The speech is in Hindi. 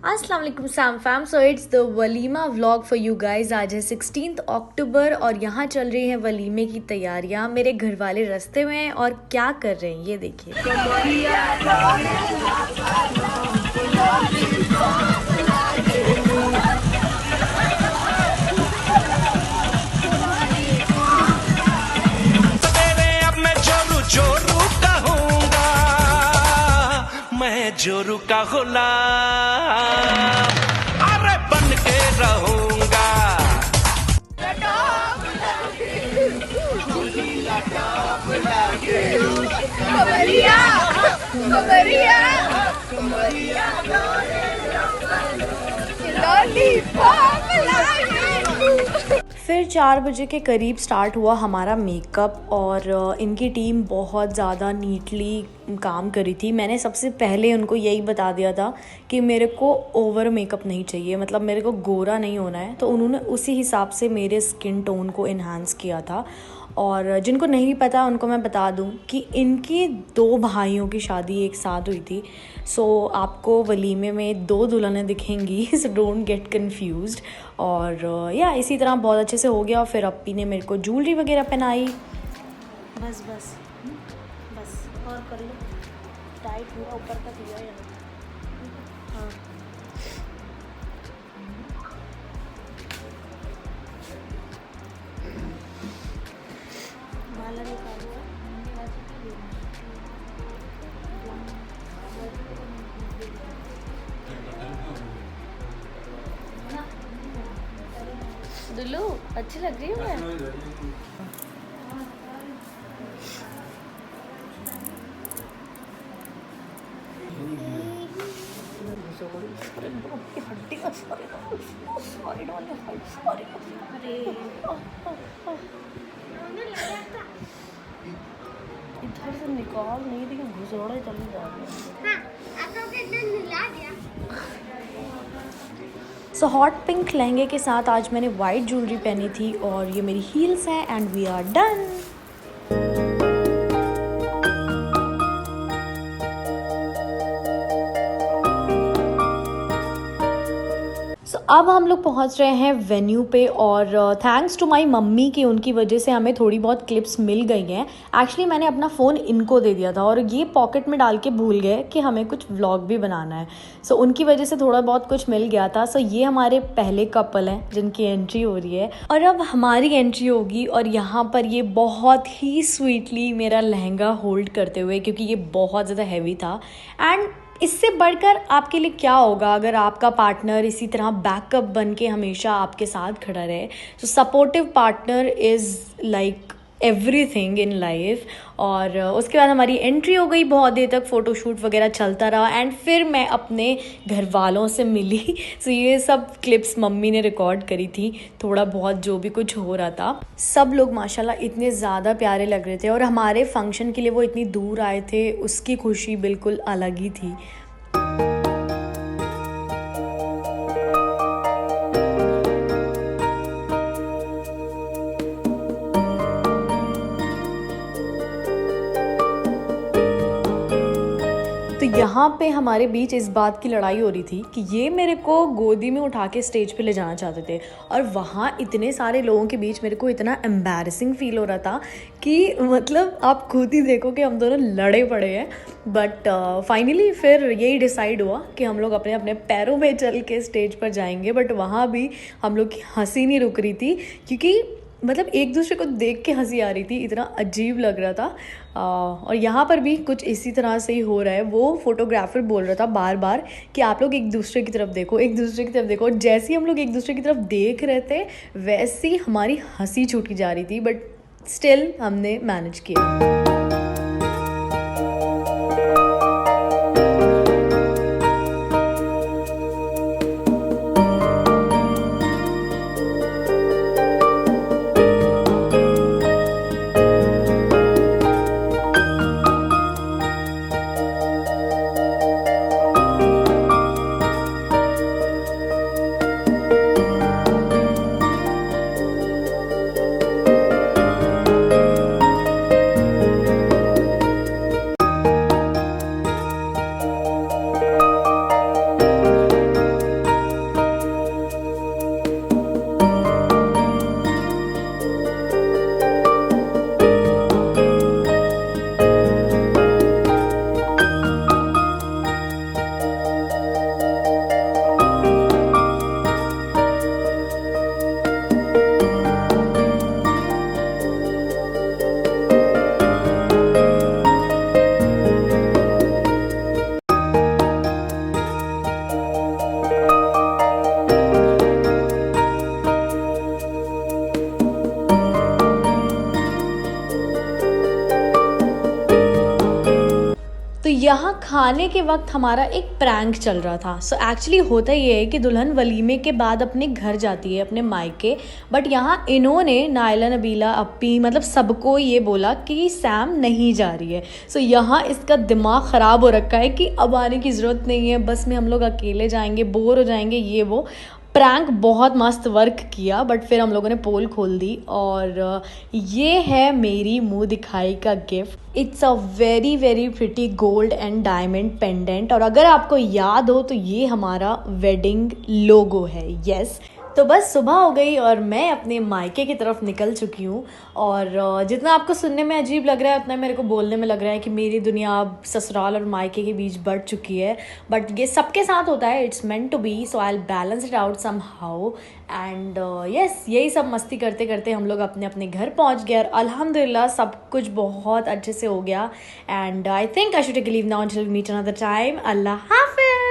अस्सलाम वालेकुम Sam fam. So it's the walima vlog for you guys. आज है 16 अक्टूबर और यहाँ चल रही हैं वलीमे की तैयारियाँ। मेरे घर वाले रास्ते में हैं और क्या कर रहे हैं ये देखिए। जोरू का गुलाम अरे बन के रहूंगा। फिर 4 बजे के करीब स्टार्ट हुआ हमारा मेकअप और इनकी टीम बहुत ज़्यादा नीटली काम करी थी। मैंने सबसे पहले उनको यही बता दिया था कि मेरे को ओवर मेकअप नहीं चाहिए, मतलब मेरे को गोरा नहीं होना है। तो उन्होंने उसी हिसाब से मेरे स्किन टोन को इन्हांस किया था। और जिनको नहीं पता उनको मैं बता दूं कि इनकी 2 भाइयों की शादी एक साथ हुई थी। सो आपको वलीमे में 2 दुल्हनें दिखेंगी, सो डोंट गेट कंफ्यूज्ड। और या इसी तरह बहुत अच्छे से हो गया। और फिर अप्पी ने मेरे को ज्वेलरी वगैरह पहनाई। बस बस बस और कर लो, टाइट पूरा ऊपर तक लिया है। हाँ माला निकालो। दुल्लू अच्छी लग रही हूँ मैं। इधर से निकाल नहीं रही, घुसोड़े चली जा रही है। सो हॉट पिंक लहंगे के साथ आज मैंने वाइट ज्वेलरी पहनी थी और ये मेरी हील्स हैं एंड वी आर डन। अब हम लोग पहुंच रहे हैं वेन्यू पे और थैंक्स टू माय मम्मी की उनकी वजह से हमें थोड़ी बहुत क्लिप्स मिल गई हैं। एक्चुअली मैंने अपना फ़ोन इनको दे दिया था और ये पॉकेट में डाल के भूल गए कि हमें कुछ व्लॉग भी बनाना है। सो उनकी वजह से थोड़ा बहुत कुछ मिल गया था। सो ये हमारे पहले कपल हैं जिनकी एंट्री हो रही है और अब हमारी एंट्री होगी। और यहाँ पर ये बहुत ही स्वीटली मेरा लहंगा होल्ड करते हुए, क्योंकि ये बहुत ज़्यादा हैवी था। एंड इससे बढ़कर आपके लिए क्या होगा अगर आपका पार्टनर इसी तरह बैकअप बन के हमेशा आपके साथ खड़ा रहे। So supportive partner is like everything in life. और उसके बाद हमारी एंट्री हो गई, बहुत देर तक फ़ोटोशूट वगैरह चलता रहा एंड फिर मैं अपने घर वालों से मिली। सो ये सब क्लिप्स मम्मी ने रिकॉर्ड करी थी, थोड़ा बहुत जो भी कुछ हो रहा था। सब लोग माशाल्लाह इतने ज़्यादा प्यारे लग रहे थे और हमारे फंक्शन के लिए वो इतनी दूर आए थे, उसकी खुशी बिल्कुल अलग ही थी। तो यहाँ पे हमारे बीच इस बात की लड़ाई हो रही थी कि ये मेरे को गोदी में उठा के स्टेज पे ले जाना चाहते थे और वहाँ इतने सारे लोगों के बीच मेरे को इतना एम्बैरसिंग फील हो रहा था कि मतलब आप खुद ही देखो कि हम दोनों लड़े पड़े हैं। बट फाइनली फिर यही डिसाइड हुआ कि हम लोग अपने अपने पैरों में चल के स्टेज पर जाएंगे। बट वहाँ भी हम लोग की हंसी नहीं रुक रही थी, क्योंकि मतलब एक दूसरे को देख के हंसी आ रही थी, इतना अजीब लग रहा था। और यहाँ पर भी कुछ इसी तरह से ही हो रहा है। वो फोटोग्राफर बोल रहा था बार बार कि आप लोग एक दूसरे की तरफ देखो, एक दूसरे की तरफ देखो। और जैसे ही हम लोग एक दूसरे की तरफ देख रहे थे वैसे ही हमारी हंसी छूटी जा रही थी, बट स्टिल हमने मैनेज किया। यहाँ खाने के वक्त हमारा एक प्रैंक चल रहा था। सो एक्चुअली होता ये है कि दुल्हन वलीमे के बाद अपने घर जाती है, अपने मायके, बट यहाँ इन्होंने नायला, नबीला, अप्पी मतलब सबको ये बोला कि सैम नहीं जा रही है। सो यहाँ इसका दिमाग ख़राब हो रखा है कि अब आने की ज़रूरत नहीं है, बस में हम लोग अकेले जाएंगे, बोर हो जाएंगे, ये वो। प्रैंक बहुत मस्त वर्क किया, बट फिर हम लोगों ने पोल खोल दी और ये है मेरी मुंह दिखाई का gift. It's a very very pretty gold and diamond pendant, और अगर आपको याद हो तो ये हमारा वेडिंग लोगो है। यस, तो बस सुबह हो गई और मैं अपने मायके की तरफ निकल चुकी हूँ। और जितना आपको सुनने में अजीब लग रहा है उतना मेरे को बोलने में लग रहा है कि मेरी दुनिया अब ससुराल और मायके के बीच बढ़ चुकी है, बट ये सबके साथ होता है, it's meant to be, so I will balance it out somehow. And yes, यही सब मस्ती करते करते हम लोग अपने अपने घर पहुँच गए और अल्हम्दुलिल्लाह सब कुछ बहुत अच्छे से हो गया। And I think I should take a leave now, until we meet another time. अल्लाह हाफिज़।